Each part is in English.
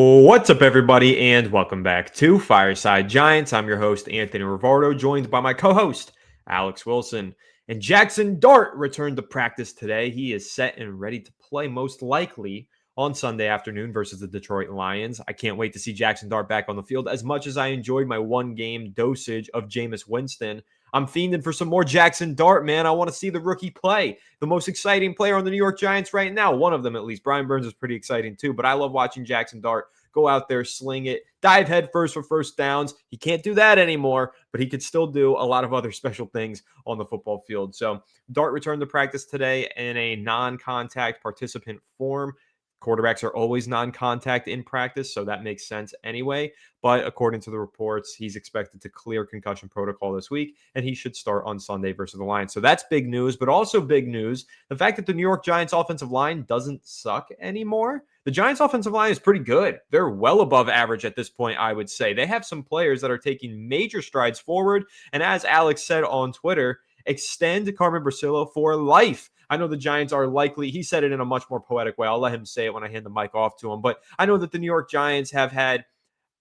What's up, everybody, and welcome back to Fireside Giants. I'm your host, Anthony Rivardo, joined by my co-host, Alex Wilson. And Jaxson Dart returned to practice today. He is set and ready to play, most likely on Sunday afternoon versus the Detroit Lions. I can't wait to see Jaxson Dart back on the field. As much as I enjoyed my one-game dosage of Jameis Winston, I'm fiending for some more Jaxson Dart, man. I want to see the rookie play. The most exciting player on the New York Giants right now. One of them, at least. Brian Burns is pretty exciting, too. But I love watching Jaxson Dart go out there, sling it, dive head first for first downs. He can't do that anymore, but he could still do a lot of other special things on the football field. So Dart returned to practice today in a non-contact participant form. Quarterbacks are always non-contact in practice, so that makes sense anyway. But according to the reports, he's expected to clear concussion protocol this week, and he should start on Sunday versus the Lions. So that's big news, but also big news, the fact that the New York Giants offensive line doesn't suck anymore. The Giants offensive line is pretty good. They're well above average at this point, I would say. They have some players that are taking major strides forward, and as Alex said on Twitter, extend Carmen Bracillo for life. I know the Giants are likely, he said it in a much more poetic way. I'll let him say it when I hand the mic off to him. But I know that the New York Giants have had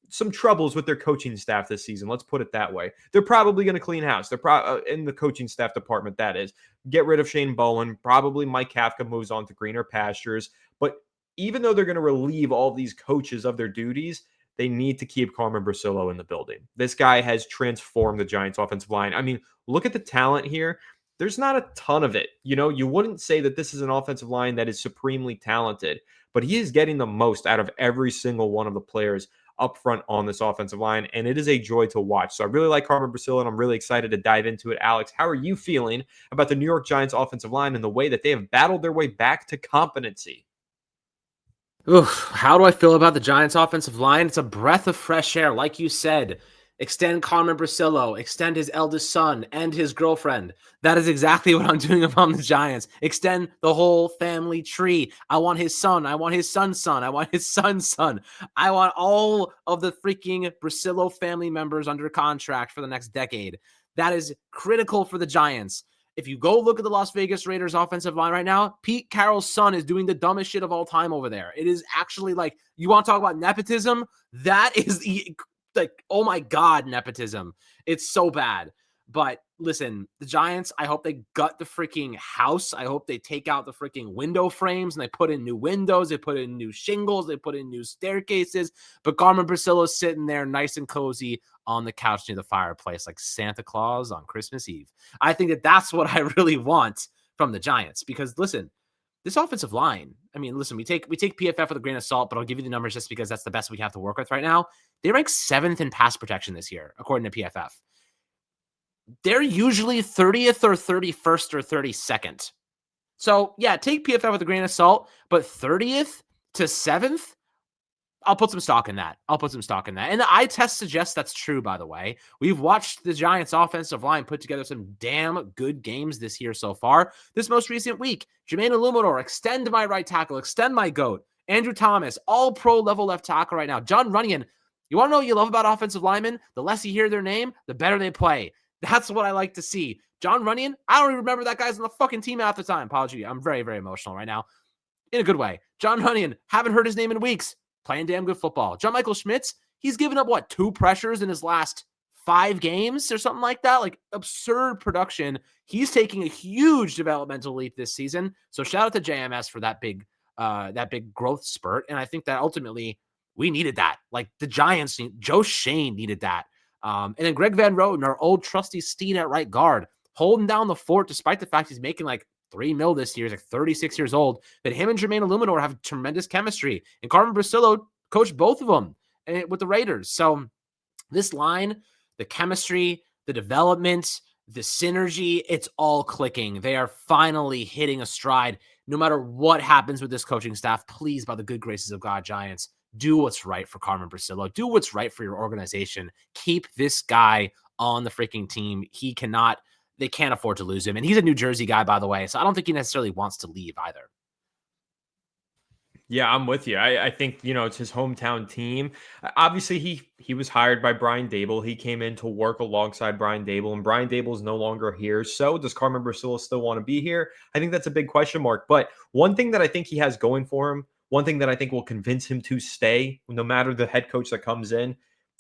some troubles with their coaching staff this season. Let's put it that way. They're probably going to clean house. They're in the coaching staff department, that is. Get rid of Shane Bowen. Probably Mike Kafka moves on to greener pastures. But even though they're going to relieve all these coaches of their duties, they need to keep Carmen Bracillo in the building. This guy has transformed the Giants offensive line. I mean, look at the talent here. There's not a ton of it. You know, you wouldn't say that this is an offensive line that is supremely talented, but he is getting the most out of every single one of the players up front on this offensive line, and it is a joy to watch. So I really like Carmen Bracillo, and I'm really excited to dive into it. Alex, how are you feeling about the New York Giants offensive line and the way that they have battled their way back to competency? Oof, how do I feel about the Giants offensive line? It's a breath of fresh air. Like you said, extend Carmen Bracillo, extend his eldest son and his girlfriend. That is exactly what I'm doing about the Giants. Extend the whole family tree. I want his son. I want his son's son. I want his son's son. I want all of the freaking Bracillo family members under contract for the next decade. That is critical for the Giants. If you go look at the Las Vegas Raiders offensive line right now, Pete Carroll's son is doing the dumbest shit of all time over there. It is actually like, you want to talk about nepotism? That is like, oh my God, nepotism. It's so bad. But listen, the Giants, I hope they gut the freaking house. I hope they take out the freaking window frames and they put in new windows. They put in new shingles. They put in new staircases. But Carmen Bracillo's sitting there nice and cozy on the couch near the fireplace like Santa Claus on Christmas Eve. I think that that's what I really want from the Giants because, listen, this offensive line, I mean, listen, we take PFF with a grain of salt, but I'll give you the numbers just because that's the best we have to work with right now. They rank 7th in pass protection this year, according to PFF. They're usually 30th or 31st or 32nd. So, yeah, take PFF with a grain of salt, but 30th to 7th, I'll put some stock in that. And the eye test suggests that's true, by the way. We've watched the Giants offensive line put together some damn good games this year so far. This most recent week, Jermaine Illuminor, extend my right tackle, extend my GOAT. Andrew Thomas, all pro level left tackle right now. John Runyan, you want to know what you love about offensive linemen? The less you hear their name, the better they play. That's what I like to see. John Runyan, I don't even remember that guy's on the fucking team half the time. Apology, I'm very, very emotional right now. In a good way. John Runyan, haven't heard his name in weeks. Playing damn good football. John Michael Schmitz, he's given up, 2 pressures in his last 5 games or something like that? Like, absurd production. He's taking a huge developmental leap this season. So shout out to JMS for that big growth spurt. And I think that ultimately we needed that. Like, the Giants, Joe Shane needed that. And then Greg Van Roten, our old trusty steed at right guard, holding down the fort despite the fact he's making like $3 million this year. He's like 36 years old. But him and Jermaine Illuminor have tremendous chemistry. And Carmen Bracillo coached both of them with the Raiders. So this line, the chemistry, the development, the synergy, it's all clicking. They are finally hitting a stride. No matter what happens with this coaching staff, please, by the good graces of God, Giants, do what's right for Carmen Bracillo. Do what's right for your organization. Keep this guy on the freaking team. They can't afford to lose him. And he's a New Jersey guy, by the way, so I don't think he necessarily wants to leave either. Yeah, I'm with you. I think, it's his hometown team. Obviously, he was hired by Brian Daboll. He came in to work alongside Brian Daboll, and Brian Daboll is no longer here. So does Carmen Bracillo still want to be here? I think that's a big question mark. But one thing that I think he has going for him one thing that I think will convince him to stay, no matter the head coach that comes in,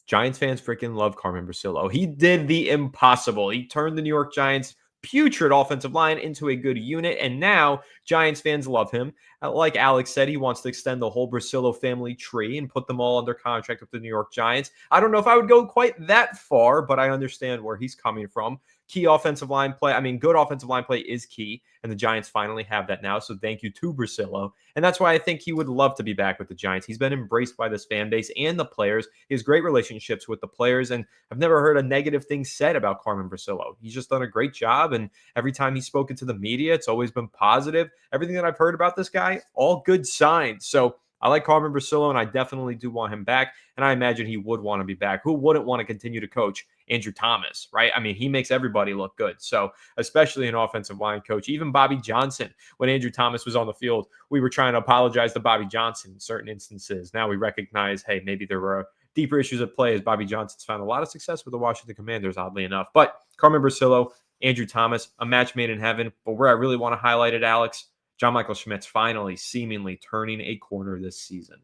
Giants fans freaking love Carmen Bracillo. He did the impossible. He turned the New York Giants putrid offensive line into a good unit, and now Giants fans love him. Like Alex said, he wants to extend the whole Bracillo family tree and put them all under contract with the New York Giants. I don't know if I would go quite that far, but I understand where he's coming from. Key offensive line play. I mean, good offensive line play is key, and the Giants finally have that now. So thank you to Bracillo. And that's why I think he would love to be back with the Giants. He's been embraced by this fan base and the players. He has great relationships with the players, and I've never heard a negative thing said about Carmen Bracillo. He's just done a great job, and every time he's spoken to the media, it's always been positive. Everything that I've heard about this guy, all good signs. So I like Carmen Bracillo, and I definitely do want him back, and I imagine he would want to be back. Who wouldn't want to continue to coach Andrew Thomas, right? I mean, he makes everybody look good. So especially an offensive line coach, even Bobby Johnson, when Andrew Thomas was on the field, we were trying to apologize to Bobby Johnson in certain instances. Now we recognize, hey, maybe there were deeper issues at play, as Bobby Johnson's found a lot of success with the Washington Commanders, oddly enough. But Carmen Bracillo, Andrew Thomas, a match made in heaven. But where I really want to highlight it, Alex, John Michael Schmitz finally seemingly turning a corner this season.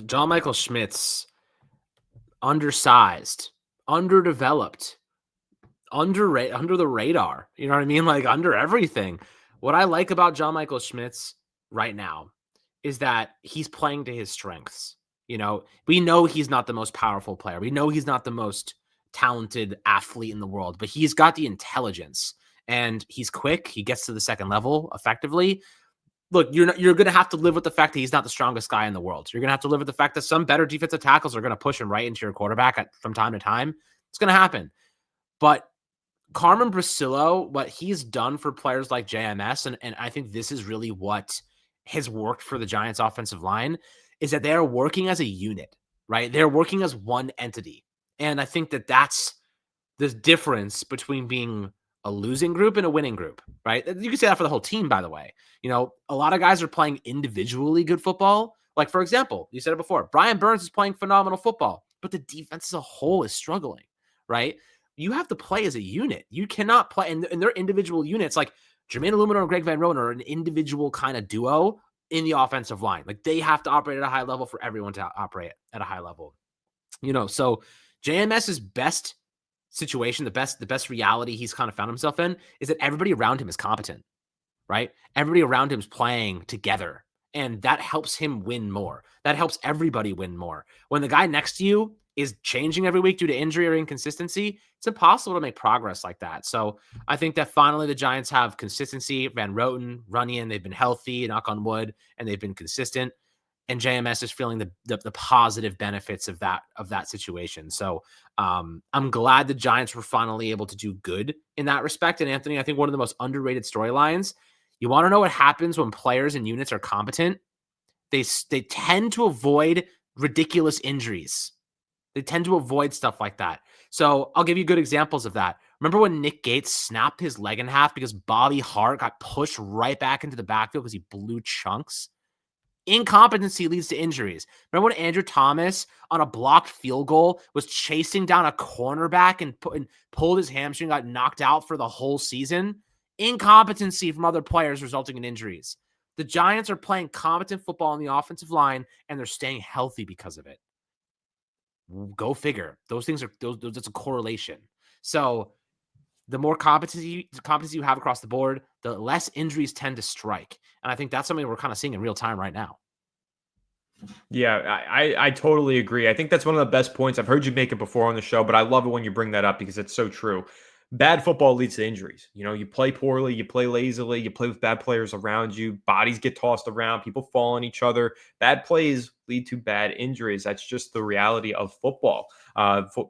John Michael Schmitz, undersized, underdeveloped, under the radar. You know what I mean? Like under everything. What I like about John Michael Schmitz right now is that he's playing to his strengths. You know, we know he's not the most powerful player. We know he's not the most talented athlete in the world, but he's got the intelligence and he's quick. He gets to the second level effectively. Look, you're going to have to live with the fact that he's not the strongest guy in the world. You're going to have to live with the fact that some better defensive tackles are going to push him right into your quarterback from time to time. It's going to happen. But Carmen Bracillo, what he's done for players like JMS, and I think this is really what has worked for the Giants offensive line, is that they're working as a unit, right? They're working as one entity. And I think that that's the difference between being a losing group and a winning group, right? You can say that for the whole team, by the way. You know, a lot of guys are playing individually good football. Like, for example, you said it before, Brian Burns is playing phenomenal football, but the defense as a whole is struggling, right? You have to play as a unit. You cannot play in their individual units. Like Jermaine Illuminor and Greg Van Roten are an individual kind of duo in the offensive line. Like they have to operate at a high level for everyone to operate at a high level. You know, so JMS's best situation, the best reality he's kind of found himself in is that everybody around him is competent, right? Everybody around him is playing together, and that helps him win more. That helps everybody win more. When the guy next to you is changing every week due to injury or inconsistency, it's impossible to make progress like that. So I think that finally the Giants have consistency. Van Roten, Runyon, they've been healthy, knock on wood, and they've been consistent. And JMS is feeling the positive benefits of that situation. So I'm glad the Giants were finally able to do good in that respect. And Anthony, I think one of the most underrated storylines. You want to know what happens when players and units are competent? They tend to avoid ridiculous injuries. They tend to avoid stuff like that. So I'll give you good examples of that. Remember when Nick Gates snapped his leg in half because Bobby Hart got pushed right back into the backfield because he blew chunks? Incompetency leads to injuries. Remember when Andrew Thomas on a blocked field goal was chasing down a cornerback and pulled his hamstring, got knocked out for the whole season? Incompetency from other players resulting in injuries. The Giants are playing competent football on the offensive line, and they're staying healthy because of it. Go figure. Those things are that's a correlation. So the more competency you have across the board, the less injuries tend to strike. And I think that's something we're kind of seeing in real time right now. Yeah, I totally agree. I think that's one of the best points. I've heard you make it before on the show, but I love it when you bring that up because it's so true. Bad football leads to injuries. You know, you play poorly, you play lazily, you play with bad players around you, bodies get tossed around, people fall on each other. Bad plays lead to bad injuries. That's just the reality of football.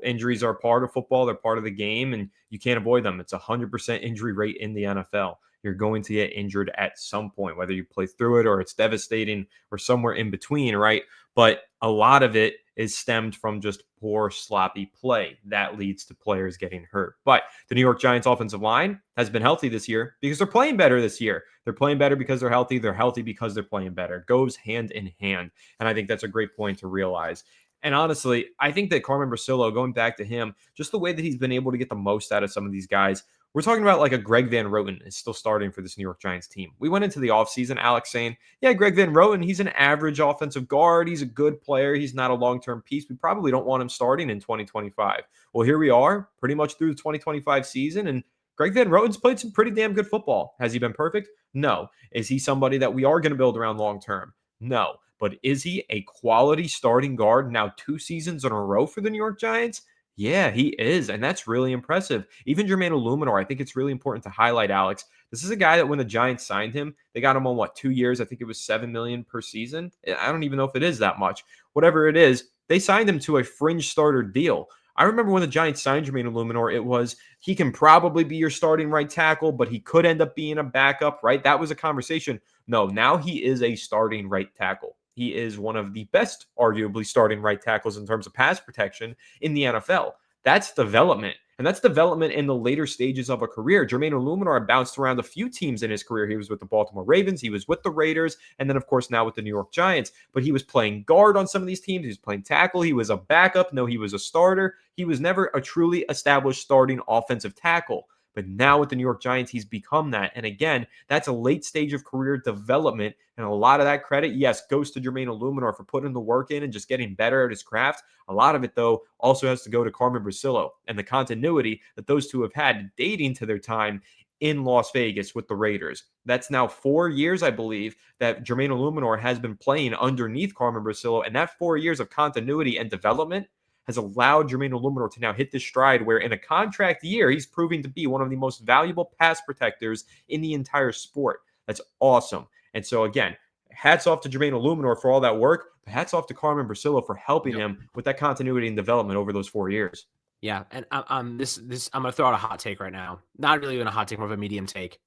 Injuries are part of football, they're part of the game, and you can't avoid them. It's 100% injury rate in the NFL. You're going to get injured at some point, whether you play through it or it's devastating or somewhere in between, right? But a lot of it is stemmed from just poor, sloppy play that leads to players getting hurt. But the New York Giants offensive line has been healthy this year because they're playing better this year. They're playing better because they're healthy. They're healthy because they're playing better. It goes hand in hand. And I think that's a great point to realize. And honestly, I think that Carmen Bracillo, going back to him, just the way that he's been able to get the most out of some of these guys, We're talking about like a Greg Van Roten is still starting for this New York Giants team. We went into the offseason, Alex, saying, yeah, Greg Van Roten, he's an average offensive guard. He's a good player. He's not a long-term piece. We probably don't want him starting in 2025. Well, here we are pretty much through the 2025 season, and Greg Van Roten's played some pretty damn good football. Has he been perfect? No. Is he somebody that we are going to build around long-term? No. But is he a quality starting guard now 2 seasons in a row for the New York Giants? Yeah, he is, and that's really impressive. Even Jermaine Illuminor, I think it's really important to highlight, Alex. This is a guy that when the Giants signed him, they got him on 2 years? I think it was $7 million per season. I don't even know if it is that much. Whatever it is, they signed him to a fringe starter deal. I remember when the Giants signed Jermaine Illuminor, it was he can probably be your starting right tackle, but he could end up being a backup, right? That was a conversation. No, now he is a starting right tackle. He is one of the best, arguably, starting right tackles in terms of pass protection in the NFL. That's development. And that's development in the later stages of a career. Jermaine Illuminor bounced around a few teams in his career. He was with the Baltimore Ravens. He was with the Raiders. And then, of course, now with the New York Giants. But he was playing guard on some of these teams. He was playing tackle. He was a backup. No, he was a starter. He was never a truly established starting offensive tackle. But now with the New York Giants, he's become that. And again, that's a late stage of career development. And a lot of that credit, yes, goes to Jermaine Illuminor for putting the work in and just getting better at his craft. A lot of it, though, also has to go to Carmen Bricillo and the continuity that those two have had dating to their time in Las Vegas with the Raiders. That's now 4 years, I believe, that Jermaine Illuminor has been playing underneath Carmen Bricillo. And that 4 years of continuity and development has allowed Jermaine Illuminor to now hit this stride where in a contract year, he's proving to be one of the most valuable pass protectors in the entire sport. That's awesome. And so again, hats off to Jermaine Illuminor for all that work, but hats off to Carmen Bricillo for helping him with that continuity and development over those 4 years. Yeah, and this I'm gonna throw out a hot take right now. Not really even a hot take, more of a medium take.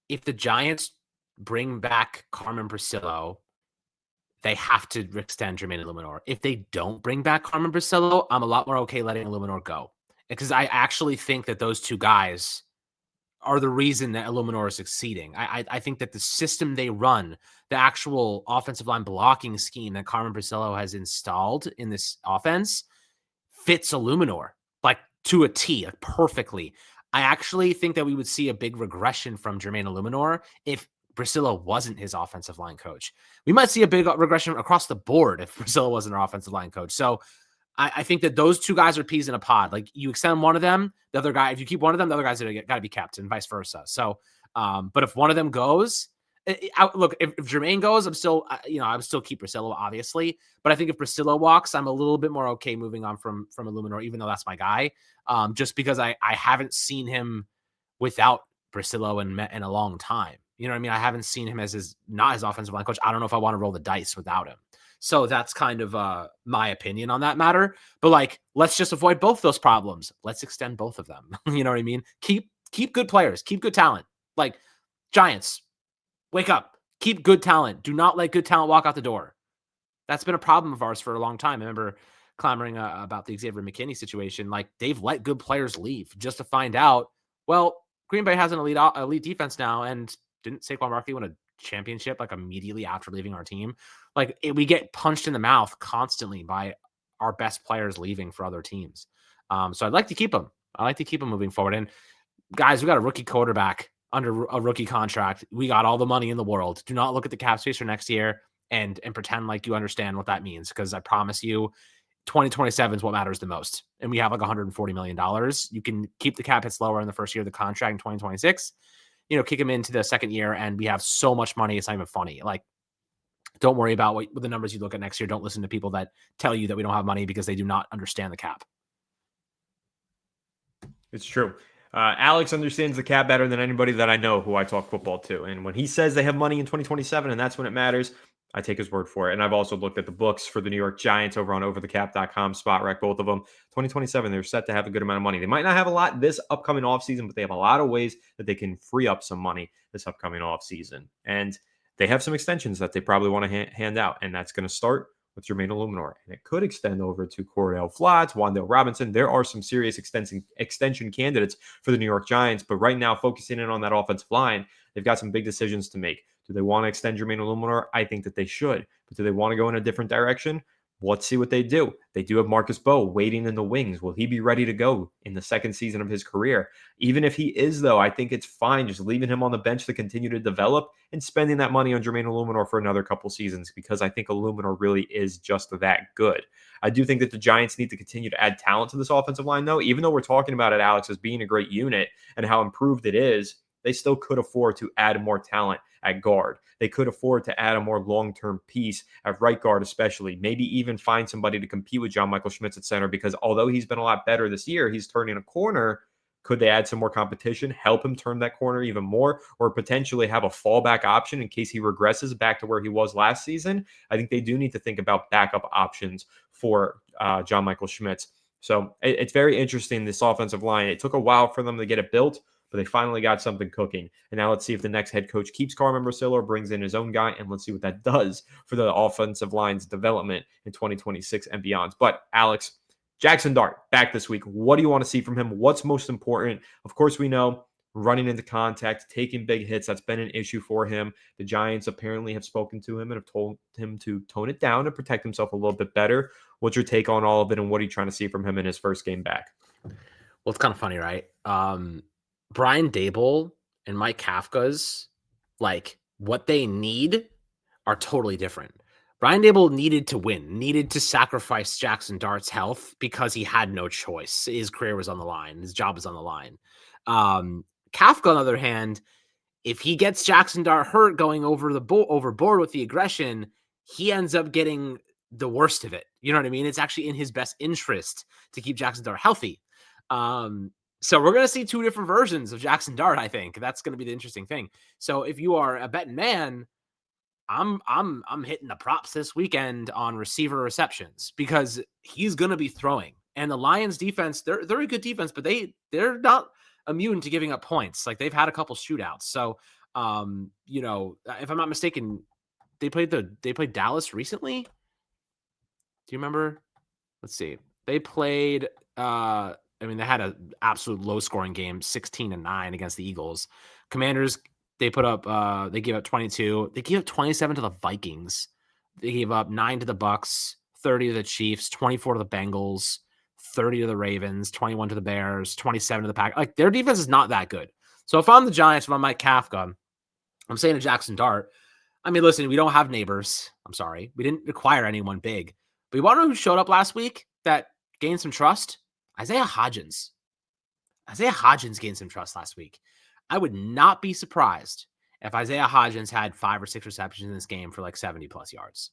If the Giants bring back Carmen Bricillo, they have to extend Jermaine Illuminor. If they don't bring back Carmen Bricillo, I'm a lot more okay letting Illuminor go. Because I actually think that those two guys are the reason that Illuminor is succeeding. I think that the system they run, the actual offensive line blocking scheme that Carmen Bricillo has installed in this offense fits Illuminor like to a T, like perfectly. I actually think that we would see a big regression from Jermaine Illuminor if Bricillo wasn't his offensive line coach. We might see a big regression across the board if Bricillo wasn't our offensive line coach. So I think that those two guys are peas in a pod. Like you extend one of them, the other guy, if you keep one of them, the other guys got to be kept and vice versa. So, but if one of them goes, look, if Jermaine goes, I'm still keep Bricillo, obviously. But I think if Bricillo walks, I'm a little bit more okay moving on from Illuminor, even though that's my guy. Just because I haven't seen him without Bricillo in a long time. You know what I mean? I haven't seen him as not his offensive line coach. I don't know if I want to roll the dice without him. So that's kind of my opinion on that matter. But like, let's just avoid both those problems. Let's extend both of them. You know what I mean? Keep good players. Keep good talent. Like Giants, wake up. Keep good talent. Do not let good talent walk out the door. That's been a problem of ours for a long time. I remember clamoring about the Xavier McKinney situation. Like they've let good players leave just to find out, well, Green Bay has an elite defense now, and didn't Saquon Barkley win a championship like immediately after leaving our team? Like we get punched in the mouth constantly by our best players leaving for other teams. So I'd like to keep them. I like to keep them moving forward. And guys, we got a rookie quarterback under a rookie contract. We got all the money in the world. Do not look at the cap space for next year and pretend like you understand what that means. Because I promise you, 2027 is what matters the most. And we have like $140 million. You can keep the cap hits lower in the first year of the contract in 2026. Kick him into the second year, and we have so much money. It's not even funny. Like, don't worry about what the numbers you look at next year. Don't listen to people that tell you that we don't have money because they do not understand the cap. It's true. Alex understands the cap better than anybody that I know who I talk football to. And when he says they have money in 2027 and that's when it matters, I take his word for it. And I've also looked at the books for the New York Giants over on overthecap.com, spot wreck, both of them. 2027, they're set to have a good amount of money. They might not have a lot this upcoming offseason, but they have a lot of ways that they can free up some money this upcoming offseason. And they have some extensions that they probably want to hand out. And that's going to start with Jermaine Illuminor. And it could extend over to Cordell Flotts, Wan'Dale Robinson. There are some serious extension candidates for the New York Giants. But right now, focusing in on that offensive line, they've got some big decisions to make. Do they want to extend Jermaine Illuminor? I think that they should. But do they want to go in a different direction? let's see what they do. They do have Marcus Bowe waiting in the wings. Will he be ready to go in the second season of his career? Even if he is, though, I think it's fine just leaving him on the bench to continue to develop and spending that money on Jermaine Illuminor for another couple seasons, because I think Illuminor really is just that good. I do think that the Giants need to continue to add talent to this offensive line, though. Even though we're talking about it, Alex, as being a great unit and how improved it is, they still could afford to add more talent at guard. They could afford to add a more long-term piece at right guard, especially. Maybe even find somebody to compete with John Michael Schmitz at center, because although he's been a lot better this year, he's turning a corner. Could they add some more competition, help him turn that corner even more, or potentially have a fallback option in case he regresses back to where he was last season? I think they do need to think about backup options for John Michael Schmitz. So it's very interesting, this offensive line. It took a while for them to get it built, but they finally got something cooking. And now let's see if the next head coach keeps Carmen Bracillo or brings in his own guy, and let's see what that does for the offensive line's development in 2026 and beyond. But Alex, Jaxson Dart back this week. What do you want to see from him? What's most important? Of course, we know running into contact, taking big hits, that's been an issue for him. The Giants apparently have spoken to him and have told him to tone it down and protect himself a little bit better. What's your take on all of it, and what are you trying to see from him in his first game back? Well, it's kind of funny, right? Brian Daboll and Mike Kafka's, like, what they need are totally different. Brian Daboll needed to win, needed to sacrifice Jaxson Dart's health because he had no choice. His career was on the line. His job was on the line. Kafka, on the other hand, if he gets Jaxson Dart hurt going overboard with the aggression, he ends up getting the worst of it. You know what I mean? It's actually in his best interest to keep Jaxson Dart healthy. So we're going to see two different versions of Jaxson Dart. I think that's going to be the interesting thing. So if you are a betting man, I'm hitting the props this weekend on receiver receptions, because he's going to be throwing. And the Lions defense, they're a good defense, but they're not immune to giving up points. Like, they've had a couple shootouts. So, if I'm not mistaken, they played Dallas recently. Do you remember? Let's see. They played, they had an absolute low scoring game, 16-9 against the Eagles. Commanders, they put up, they gave up 22. They gave up 27 to the Vikings. They gave up 9 to the Bucks, 30 to the Chiefs, 24 to the Bengals, 30 to the Ravens, 21 to the Bears, 27 to the Packers. Like, their defense is not that good. So if I'm the Giants, if I'm Mike Kafka, I'm saying to Jaxson Dart, I mean, listen, we don't have neighbors. I'm sorry. We didn't acquire anyone big. But you want to know who showed up last week that gained some trust? Isaiah Hodgins. Isaiah Hodgins gained some trust last week. I would not be surprised if Isaiah Hodgins had 5 or 6 receptions in this game for like 70-plus yards.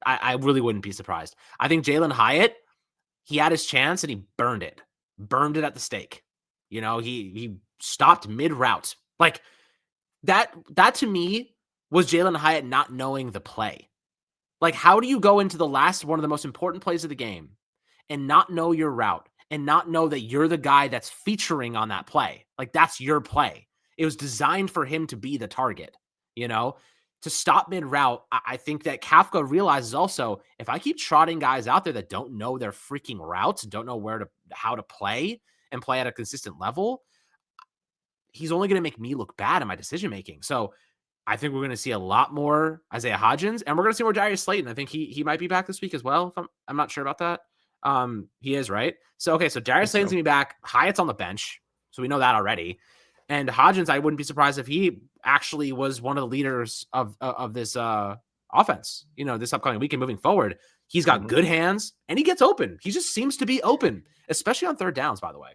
I really wouldn't be surprised. I think Jalen Hyatt, he had his chance and he burned it. Burned it at the stake. He stopped mid-route. Like, that to me was Jalen Hyatt not knowing the play. Like, how do you go into the last one of the most important plays of the game and not know your route and not know that you're the guy that's featuring on that play? Like, that's your play. It was designed for him to be the target, to stop mid-route. I think that Kafka realizes also, if I keep trotting guys out there that don't know their freaking routes, don't know how to play and play at a consistent level, he's only going to make me look bad in my decision-making. So I think we're going to see a lot more Isaiah Hodgins, and we're going to see more Darius Slayton. I think he might be back this week as well. I'm not sure about that. He is, right? So Darius Slayton's going to be back. Hyatt's on the bench, so we know that already. And Hodgins, I wouldn't be surprised if he actually was one of the leaders of this offense, this upcoming weekend moving forward. He's got good hands, and he gets open. He just seems to be open, especially on third downs, by the way.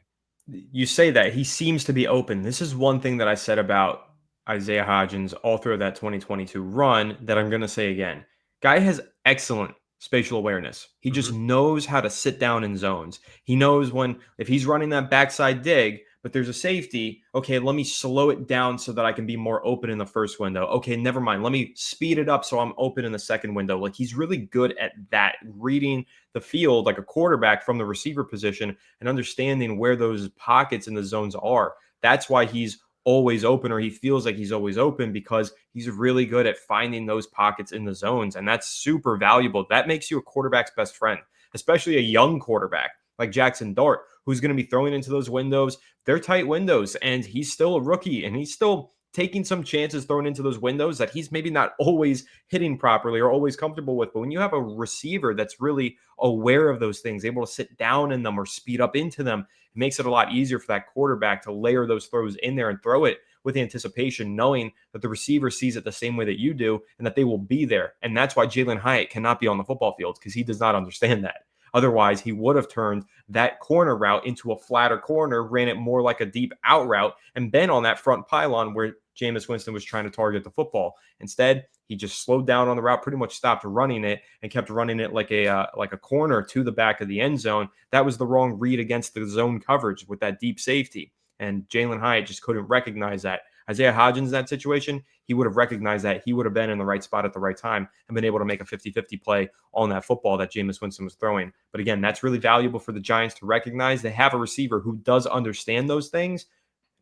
You say that. He seems to be open. This is one thing that I said about Isaiah Hodgins all through that 2022 run that I'm going to say again. Guy has excellent spatial awareness. He just knows how to sit down in zones. He knows if he's running that backside dig, but there's a safety, okay, let me slow it down so that I can be more open in the first window. Okay, never mind. Let me speed it up so I'm open in the second window. Like, he's really good at that, reading the field like a quarterback from the receiver position and understanding where those pockets in the zones are. That's why he's always open, or he feels like he's always open, because he's really good at finding those pockets in the zones. And that's super valuable. That makes you a quarterback's best friend, especially a young quarterback like Jaxson Dart, who's going to be throwing into those windows. They're tight windows, and he's still a rookie, and he's still taking some chances thrown into those windows that he's maybe not always hitting properly or always comfortable with. But when you have a receiver that's really aware of those things, able to sit down in them or speed up into them, it makes it a lot easier for that quarterback to layer those throws in there and throw it with anticipation, knowing that the receiver sees it the same way that you do and that they will be there. And that's why Jalen Hyatt cannot be on the football field, because he does not understand that. Otherwise, he would have turned that corner route into a flatter corner, ran it more like a deep out route, and been on that front pylon where Jameis Winston was trying to target the football. Instead, he just slowed down on the route, pretty much stopped running it, and kept running it like a corner to the back of the end zone. That was the wrong read against the zone coverage with that deep safety. And Jalen Hyatt just couldn't recognize that. Isaiah Hodgins in that situation, he would have recognized that. He would have been in the right spot at the right time and been able to make a 50-50 play on that football that Jameis Winston was throwing. But again, that's really valuable for the Giants to recognize. They have a receiver who does understand those things.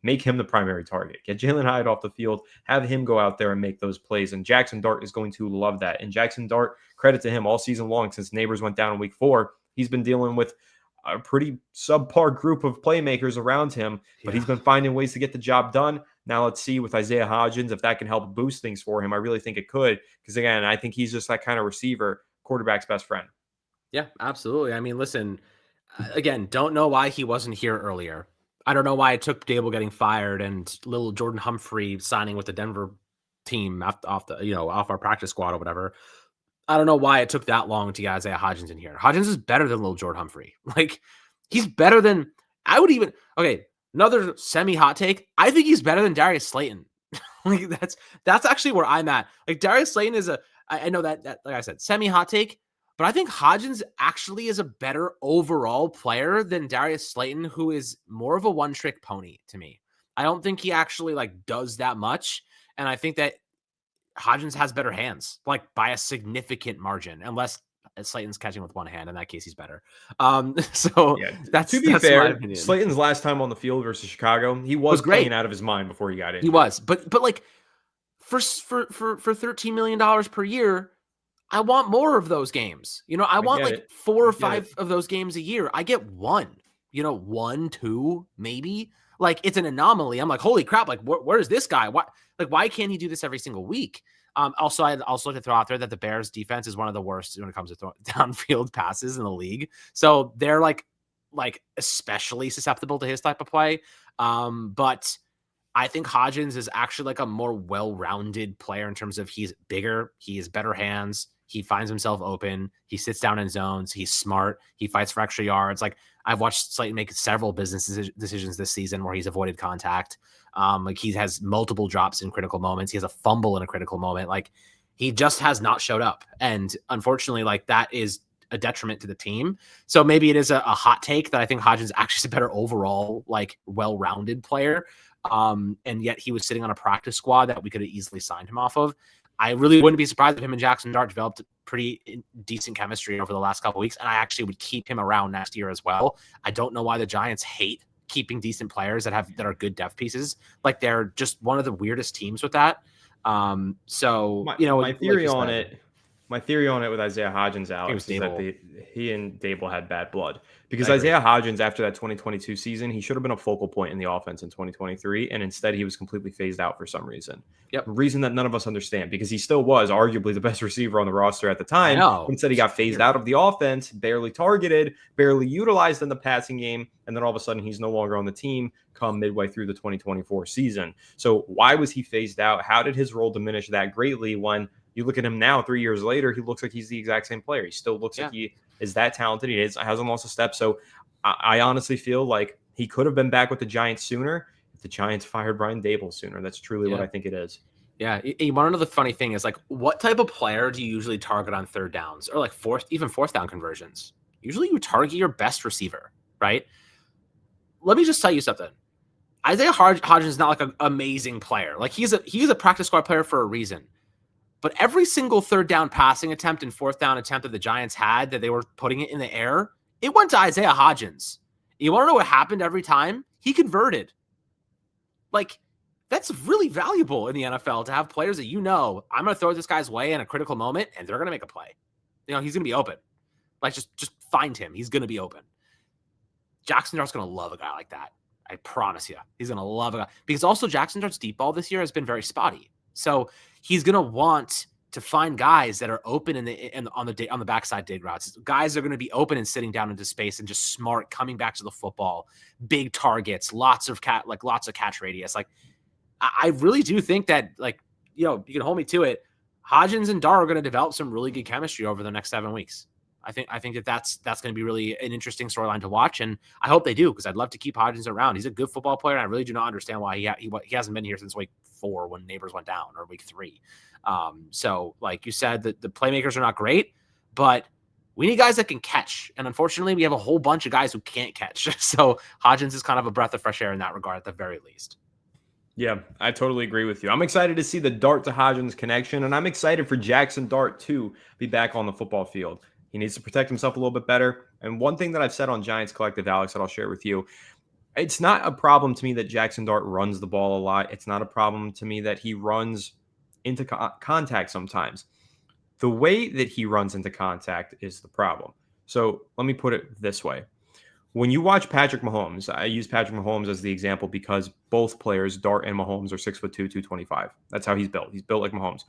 Make him the primary target. Get Jalen Hyatt off the field. Have him go out there and make those plays. And Jaxson Dart is going to love that. And Jaxson Dart, credit to him all season long since Neighbors went down in week 4. He's been dealing with a pretty subpar group of playmakers around him, but he's been finding ways to get the job done. Now let's see with Isaiah Hodgins if that can help boost things for him. I really think it could, because again, I think he's just that kind of receiver, quarterback's best friend. Yeah, absolutely. I mean, listen, again, don't know why he wasn't here earlier. I don't know why it took Dable getting fired and little Jordan Humphrey signing with the Denver team off our practice squad or whatever. I don't know why it took that long to get Isaiah Hodgins in here. Hodgins is better than little Jordan Humphrey. Like, he's better than, another semi-hot take. I think he's better than Darius Slayton. Like, that's actually where I'm at. Like, Darius Slayton is I know that, like I said, semi-hot take, but I think Hodgins actually is a better overall player than Darius Slayton, who is more of a one-trick pony to me. I don't think he actually does that much. And I think that Hodgins has better hands, by a significant margin, unless Slayton's catching with one hand. In that case, he's better. So yeah, that's to be fair. Slayton's last time on the field versus Chicago, he was playing out of his mind before he got in. He was, but for $13 million per year, I want more of those games. I want 4 or 5 of those games a year. I get 1, 1, 2, maybe. It's an anomaly. I'm like, holy crap! Where is this guy? Why can't he do this every single week? Also, I'd also like to throw out there that the Bears defense is one of the worst when it comes to downfield passes in the league. So they're especially susceptible to his type of play. But I think Hodgins is actually a more well-rounded player in terms of he's bigger, he has better hands, he finds himself open, he sits down in zones, he's smart, he fights for extra yards. I've watched Slayton make several business decisions this season where he's avoided contact. He has multiple drops in critical moments. He has a fumble in a critical moment. He just has not showed up. And unfortunately, that is a detriment to the team. So maybe it is a hot take that I think Hodgins actually is a better overall, well-rounded player. And yet he was sitting on a practice squad that we could have easily signed him off of. I really wouldn't be surprised if him and Jaxson Dart developed pretty decent chemistry over the last couple of weeks, and I actually would keep him around next year as well. I don't know why the Giants hate keeping decent players that are good depth pieces. They're just one of the weirdest teams with that. My theory on it with Isaiah Hodgins, Alex, is that he and Dable had bad blood. Because Isaiah Hodgins, after that 2022 season, he should have been a focal point in the offense in 2023, and instead he was completely phased out for some reason. Yep. A reason that none of us understand, because he still was arguably the best receiver on the roster at the time. Instead, he got phased out of the offense, barely targeted, barely utilized in the passing game, and then all of a sudden he's no longer on the team come midway through the 2024 season. So why was he phased out? How did his role diminish that greatly when you look at him now, 3 years later, he looks like he's the exact same player. He still looks like he is that talented. He hasn't lost a step. So I honestly feel like he could have been back with the Giants sooner if the Giants fired Brian Dable sooner. That's truly what I think it is. Yeah. You want to know the funny thing is, what type of player do you usually target on third downs or fourth down conversions? Usually you target your best receiver, right? Let me just tell you something. Isaiah Hodgins is not an amazing player. He's a practice squad player for a reason. But every single third down passing attempt and fourth down attempt that the Giants had that they were putting it in the air, it went to Isaiah Hodgins. You want to know what happened every time? He converted. That's really valuable in the NFL to have players that I'm going to throw this guy's way in a critical moment and they're going to make a play. He's going to be open. Just find him. He's going to be open. Jaxson Dart's going to love a guy like that. I promise you, he's going to love it. Because also Jaxson Dart's deep ball this year has been very spotty. So he's going to want to find guys that are open on the backside dig routes. Guys are going to be open and sitting down into space and just smart coming back to the football, big targets, lots of catch radius. Like I really do think that, like, you can hold me to it. Hodgins and Dart are going to develop some really good chemistry over the next 7 weeks. I think that's going to be really an interesting storyline to watch, and I hope they do, because I'd love to keep Hodgins around. He's a good football player, and I really do not understand why he hasn't been here since week 4 when Neighbors went down, or week 3. So like you said, the playmakers are not great, but we need guys that can catch, and unfortunately, we have a whole bunch of guys who can't catch. So Hodgins is kind of a breath of fresh air in that regard, at the very least. Yeah, I totally agree with you. I'm excited to see the Dart to Hodgins connection, and I'm excited for Jaxson Dart to be back on the football field. He needs to protect himself a little bit better. And one thing that I've said on Giants Collective, Alex, that I'll share with you, it's not a problem to me that Jaxson Dart runs the ball a lot. It's not a problem to me that he runs into contact sometimes. The way that he runs into contact is the problem. So let me put it this way. When you watch Patrick Mahomes, I use Patrick Mahomes as the example because both players, Dart and Mahomes, are 6'2", 225. That's how he's built. He's built like Mahomes.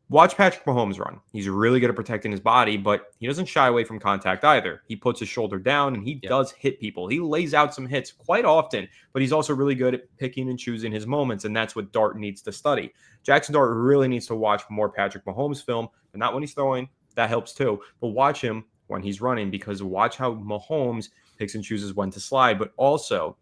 Watch Patrick Mahomes run. He's really good at protecting his body, but he doesn't shy away from contact either. He puts his shoulder down and he does hit people. He lays out some hits quite often, but he's also really good at picking and choosing his moments, and that's what Dart needs to study. Jaxson Dart really needs to watch more Patrick Mahomes film, but not when he's throwing. That helps too. But watch him when he's running, because watch how Mahomes picks and chooses when to slide. But also,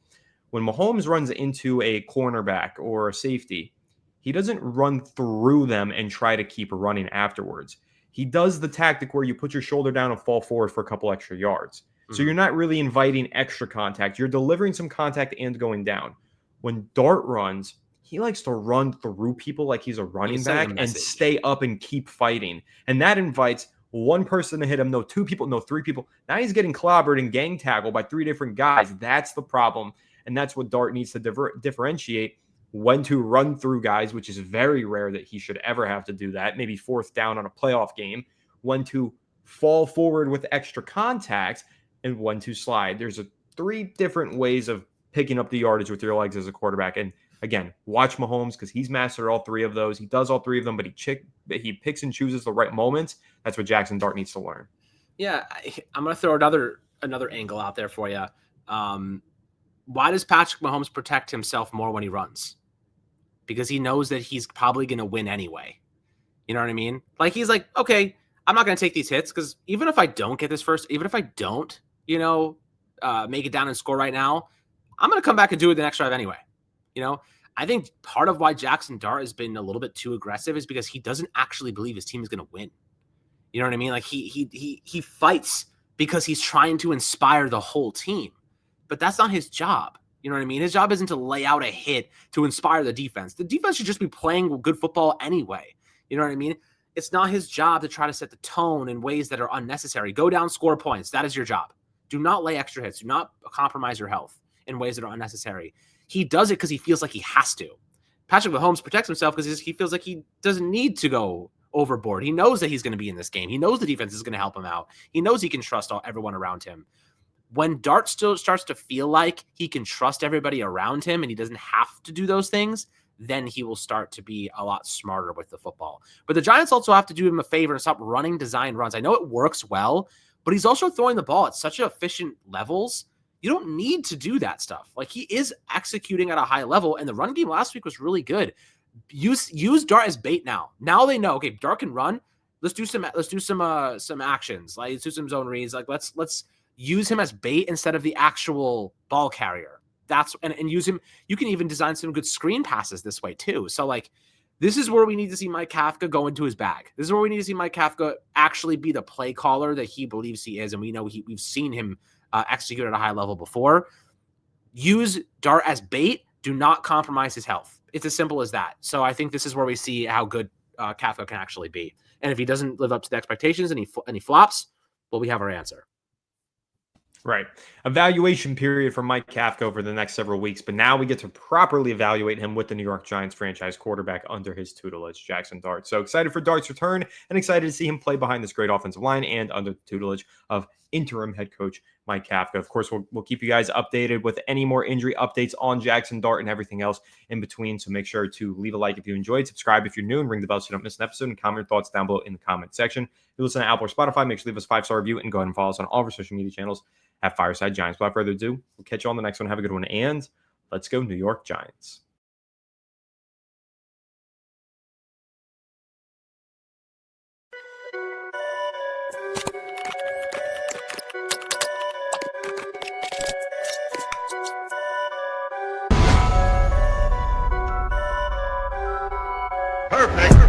when Mahomes runs into a cornerback or a safety, he doesn't run through them and try to keep running afterwards. He does the tactic where you put your shoulder down and fall forward for a couple extra yards. Mm-hmm. So you're not really inviting extra contact. You're delivering some contact and going down. When Dart runs, he likes to run through people like he's a running back and stay up and keep fighting. And that invites one person to hit him, no 2 people, no 3 people. Now he's getting clobbered and gang tackled by 3 different guys. That's the problem. And that's what Dart needs to differentiate. When to run through guys, which is very rare that he should ever have to do that, maybe 4th down on a playoff game. When to fall forward with extra contact, and when to slide. There's 3 different ways of picking up the yardage with your legs as a quarterback. And again, watch Mahomes, because he's mastered all 3 of those. He does all 3 of them, but he picks and chooses the right moments. That's what Jaxson Dart needs to learn. Yeah, I'm going to throw another angle out there for you. Why does Patrick Mahomes protect himself more when he runs? Because he knows that he's probably going to win anyway. You know what I mean? Like, he's like, okay, I'm not going to take these hits, because even if I don't get this first, even if I don't, make it down and score right now, I'm going to come back and do it the next drive anyway. I think part of why Jaxson Dart has been a little bit too aggressive is because he doesn't actually believe his team is going to win. You know what I mean? Like, he fights because he's trying to inspire the whole team, but that's not his job. You know what I mean? His job isn't to lay out a hit to inspire the defense. The defense should just be playing good football anyway. You know what I mean? It's not his job to try to set the tone in ways that are unnecessary. Go down, score points. That is your job. Do not lay extra hits. Do not compromise your health in ways that are unnecessary. He does it because he feels like he has to. Patrick Mahomes protects himself because he feels like he doesn't need to go overboard. He knows that he's going to be in this game. He knows the defense is going to help him out. He knows he can trust everyone around him. When Dart still starts to feel like he can trust everybody around him and he doesn't have to do those things, then he will start to be a lot smarter with the football. But the Giants also have to do him a favor and stop running design runs. I know it works well, but he's also throwing the ball at such efficient levels. You don't need to do that stuff. Like, he is executing at a high level, and the run game last week was really good. Use Dart as bait now. Now they know, okay, Dart can run. Let's do some actions. Like, let's do some zone reads. Like, let's use him as bait instead of the actual ball carrier. And use him. You can even design some good screen passes this way too. So, like, this is where we need to see Mike Kafka go into his bag. This is where we need to see Mike Kafka actually be the play caller that he believes he is. And we know we've seen him execute at a high level before. Use Dart as bait. Do not compromise his health. It's as simple as that. So I think this is where we see how good Kafka can actually be. And if he doesn't live up to the expectations and he flops, well, we have our answer. Right. Evaluation period for Mike Kafka over the next several weeks, but now we get to properly evaluate him with the New York Giants franchise quarterback under his tutelage, Jaxson Dart. So excited for Dart's return and excited to see him play behind this great offensive line and under the tutelage of interim head coach Mike Kafka. Of course, we'll keep you guys updated with any more injury updates on Jaxson Dart and everything else in between. So make sure to leave a like if you enjoyed, subscribe if you're new, and ring the bell so you don't miss an episode, and comment your thoughts down below in the comment section. If you listen to Apple or Spotify, make sure to leave us a 5-star review and go ahead and follow us on all of our social media channels at Fireside Giants. Without further ado, we'll catch you on the next one. Have a good one, and let's go New York Giants. Perfect.